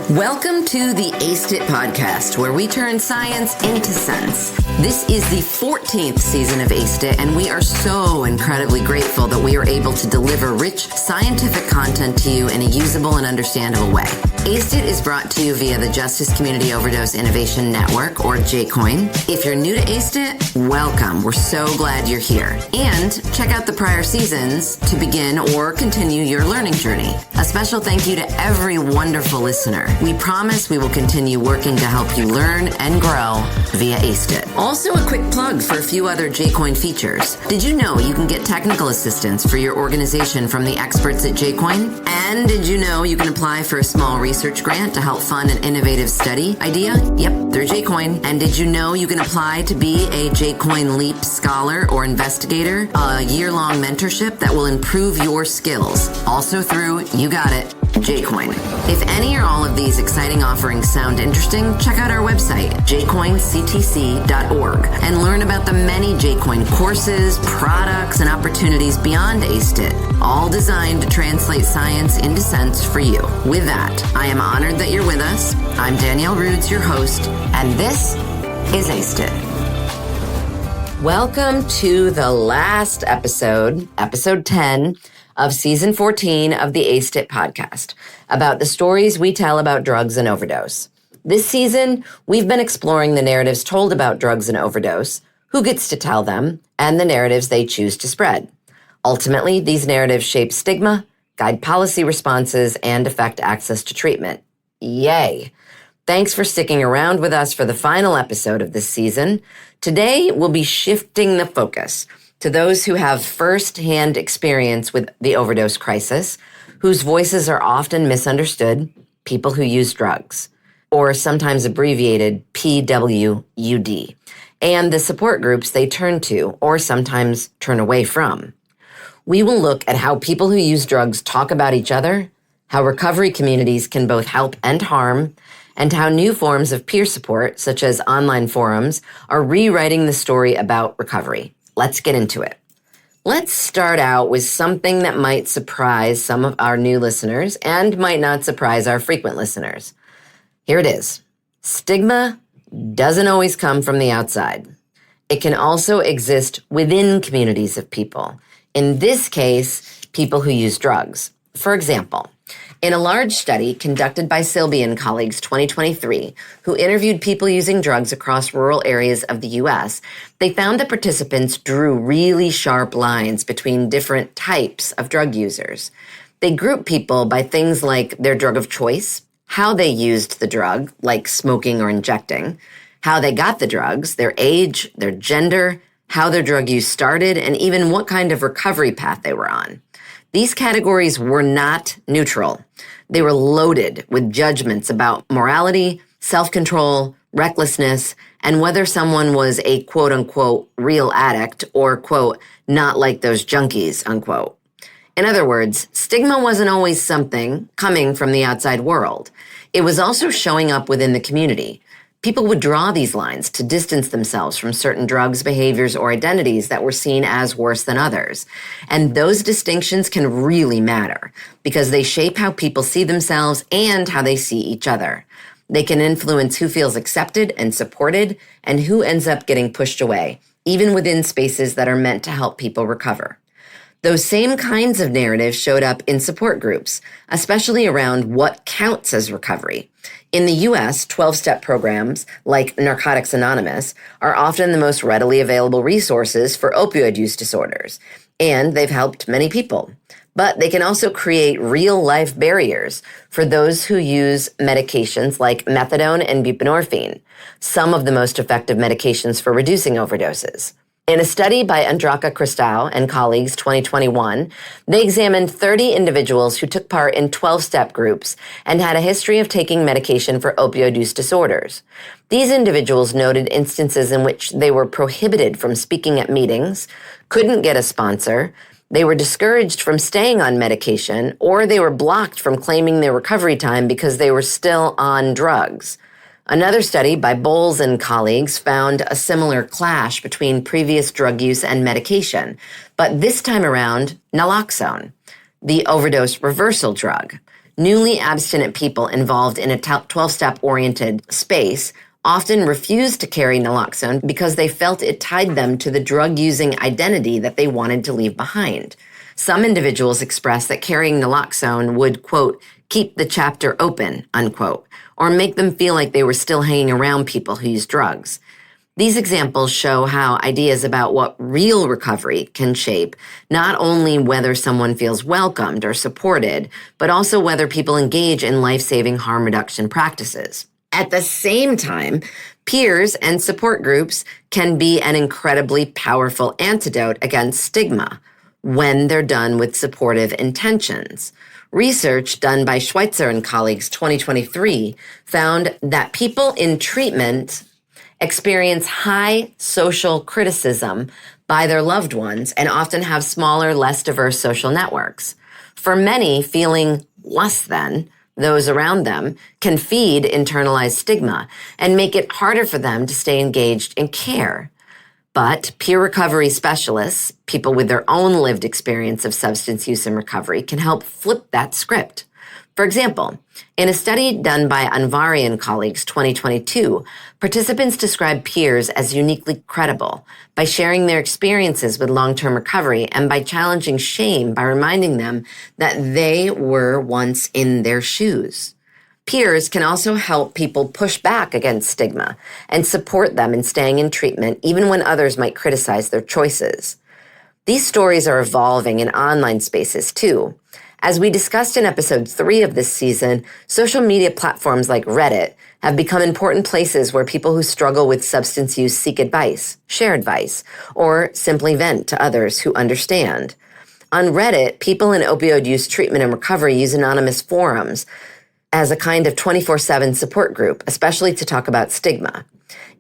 Welcome to the Aced It podcast, where we turn science into sense. This is the 14th season of Aced It, and we are so incredibly grateful that we are able to deliver rich scientific content to you in a usable and understandable way. Aced It is brought to you via the Justice Community Overdose Innovation Network, or JCOIN. If you're new to Aced It, welcome. We're so glad you're here. And check out the prior seasons to begin or continue your learning journey. A special thank you to every wonderful listener. We promise we will continue working to help you learn and grow via Aced It. Also, a quick plug for a few other JCOIN features. Did you know you can get technical assistance for your organization from the experts at JCOIN? And did you know you can apply for a small research grant to help fund an innovative study idea? Yep, through JCOIN. And did you know you can apply to be a JCOIN LEAP scholar or investigator, a year-long mentorship that will improve your skills? Also through, you got it, JCOIN. If any or all of these exciting offerings sound interesting, check out our website, jcoinctc.org, and learn about the many JCOIN courses, products, and opportunities beyond Aced It, all designed to translate science into sense for you. With that, I am honored that you're with us. I'm Danielle Rudes, your host, and this is Aced It. Welcome to the last episode, episode 10, of season 14 of the Aced It podcast, about the stories we tell about drugs and overdose. This season, we've been exploring the narratives told about drugs and overdose, who gets to tell them, and the narratives they choose to spread. Ultimately, these narratives shape stigma, guide policy responses, and affect access to treatment. Yay! Thanks for sticking around with us for the final episode of this season. Today, we'll be shifting the focus to those who have first-hand experience with the overdose crisis, whose voices are often misunderstood, people who use drugs, or sometimes abbreviated PWUD, and the support groups they turn to or sometimes turn away from. We will look at how people who use drugs talk about each other, how recovery communities can both help and harm, and how new forms of peer support, such as online forums, are rewriting the story about recovery. Let's get into it. Let's start out with something that might surprise some of our new listeners and might not surprise our frequent listeners. Here it is. Stigma doesn't always come from the outside. It can also exist within communities of people. In this case, people who use drugs. For example, in a large study conducted by Silby and colleagues 2023, who interviewed people using drugs across rural areas of the U.S., they found that participants drew really sharp lines between different types of drug users. They grouped people by things like their drug of choice, how they used the drug, like smoking or injecting, how they got the drugs, their age, their gender, how their drug use started, and even what kind of recovery path they were on. These categories were not neutral. They were loaded with judgments about morality, self-control, recklessness, and whether someone was a quote-unquote real addict or, quote, not like those junkies, unquote. In other words, stigma wasn't always something coming from the outside world. It was also showing up within the community. People would draw these lines to distance themselves from certain drugs, behaviors, or identities that were seen as worse than others. And those distinctions can really matter because they shape how people see themselves and how they see each other. They can influence who feels accepted and supported and who ends up getting pushed away, even within spaces that are meant to help people recover. Those same kinds of narratives showed up in support groups, especially around what counts as recovery. In the U.S., 12-step programs like Narcotics Anonymous are often the most readily available resources for opioid use disorders, and they've helped many people. But they can also create real-life barriers for those who use medications like methadone and buprenorphine, some of the most effective medications for reducing overdoses. In a study by Andraka Cristal and colleagues 2021, they examined 30 individuals who took part in 12-step groups and had a history of taking medication for opioid use disorders. These individuals noted instances in which they were prohibited from speaking at meetings, couldn't get a sponsor, they were discouraged from staying on medication, or they were blocked from claiming their recovery time because they were still on drugs. Another study by Bowles and colleagues found a similar clash between previous drug use and medication, but this time around, naloxone, the overdose reversal drug. Newly abstinent people involved in a 12-step oriented space often refused to carry naloxone because they felt it tied them to the drug-using identity that they wanted to leave behind. Some individuals expressed that carrying naloxone would, quote, keep the chapter open, unquote, or make them feel like they were still hanging around people who use drugs. These examples show how ideas about what real recovery can shape not only whether someone feels welcomed or supported, but also whether people engage in life-saving harm reduction practices. At the same time, peers and support groups can be an incredibly powerful antidote against stigma when they're done with supportive intentions. Research done by Schweitzer and colleagues 2023 found that people in treatment experience high social criticism by their loved ones and often have smaller, less diverse social networks. For many, feeling less than those around them can feed internalized stigma and make it harder for them to stay engaged in care. But peer recovery specialists, people with their own lived experience of substance use and recovery, can help flip that script. For example, in a study done by Anvari and colleagues 2022, participants described peers as uniquely credible by sharing their experiences with long-term recovery and by challenging shame by reminding them that they were once in their shoes. Peers can also help people push back against stigma and support them in staying in treatment even when others might criticize their choices. These stories are evolving in online spaces too. As we discussed in episode 3 of this season, social media platforms like Reddit have become important places where people who struggle with substance use seek advice, share advice, or simply vent to others who understand. On Reddit, people in opioid use treatment and recovery use anonymous forums as a kind of 24/7 support group, especially to talk about stigma.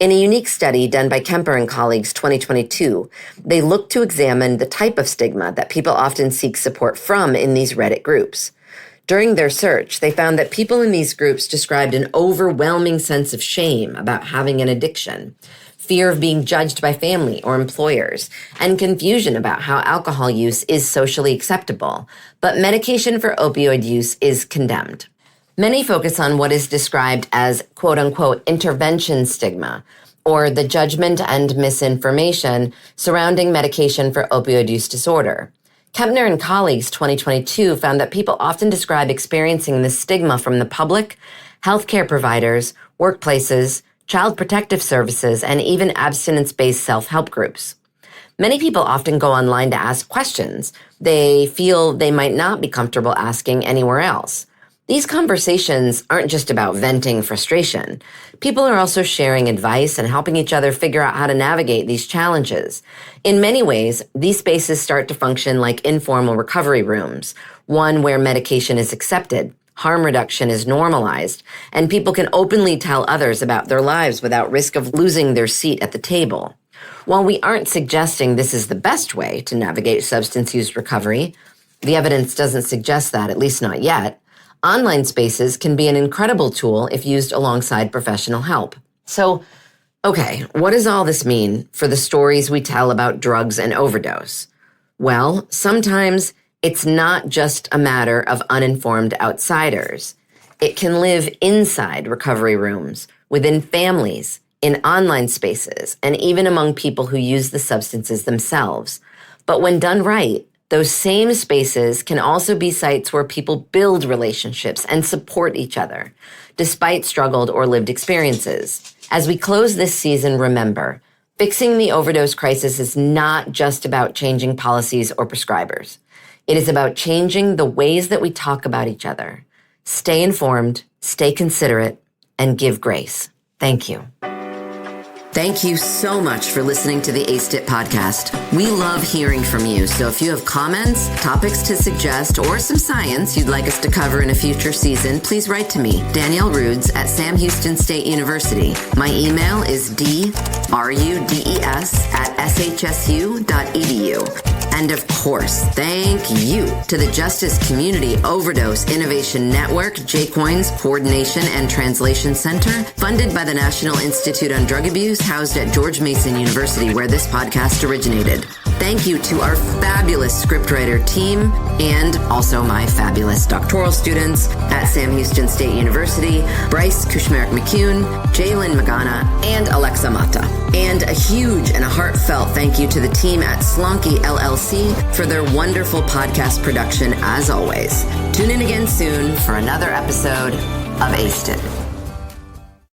In a unique study done by Kemper and colleagues 2022, they looked to examine the type of stigma that people often seek support from in these Reddit groups. During their search, they found that people in these groups described an overwhelming sense of shame about having an addiction, fear of being judged by family or employers, and confusion about how alcohol use is socially acceptable, but medication for opioid use is condemned. Many focus on what is described as quote-unquote intervention stigma, or the judgment and misinformation surrounding medication for opioid use disorder. Kempner and colleagues 2022 found that people often describe experiencing this stigma from the public, healthcare providers, workplaces, child protective services, and even abstinence-based self-help groups. Many people often go online to ask questions they feel they might not be comfortable asking anywhere else. These conversations aren't just about venting frustration. People are also sharing advice and helping each other figure out how to navigate these challenges. In many ways, these spaces start to function like informal recovery rooms, one where medication is accepted, harm reduction is normalized, and people can openly tell others about their lives without risk of losing their seat at the table. While we aren't suggesting this is the best way to navigate substance use recovery, the evidence doesn't suggest that, at least not yet. Online spaces can be an incredible tool if used alongside professional help. So, okay, what does all this mean for the stories we tell about drugs and overdose? Well, sometimes it's not just a matter of uninformed outsiders. It can live inside recovery rooms, within families, in online spaces, and even among people who use the substances themselves. But when done right, those same spaces can also be sites where people build relationships and support each other, despite struggled or lived experiences. As we close this season, remember, fixing the overdose crisis is not just about changing policies or prescribers. It is about changing the ways that we talk about each other. Stay informed, stay considerate, and give grace. Thank you. Thank you so much for listening to the ACE-IT podcast. We love hearing from you, so if you have comments, topics to suggest, or some science you'd like us to cover in a future season, please write to me, Danielle Rudes at Sam Houston State University. My email is drudes@shsu.edu. And of course, thank you to the Justice Community Overdose Innovation Network, JCOIN's Coordination and Translation Center, funded by the National Institute on Drug Abuse, housed at George Mason University, where this podcast originated. Thank you to our fabulous scriptwriter team and also my fabulous doctoral students at Sam Houston State University, Bryce Kushmerik-McCune, Jalen Magana, and Alexa Mata. And a huge and a heartfelt thank you to the team at Slonky LLC for their wonderful podcast production as always. Tune in again soon for another episode of Aced It.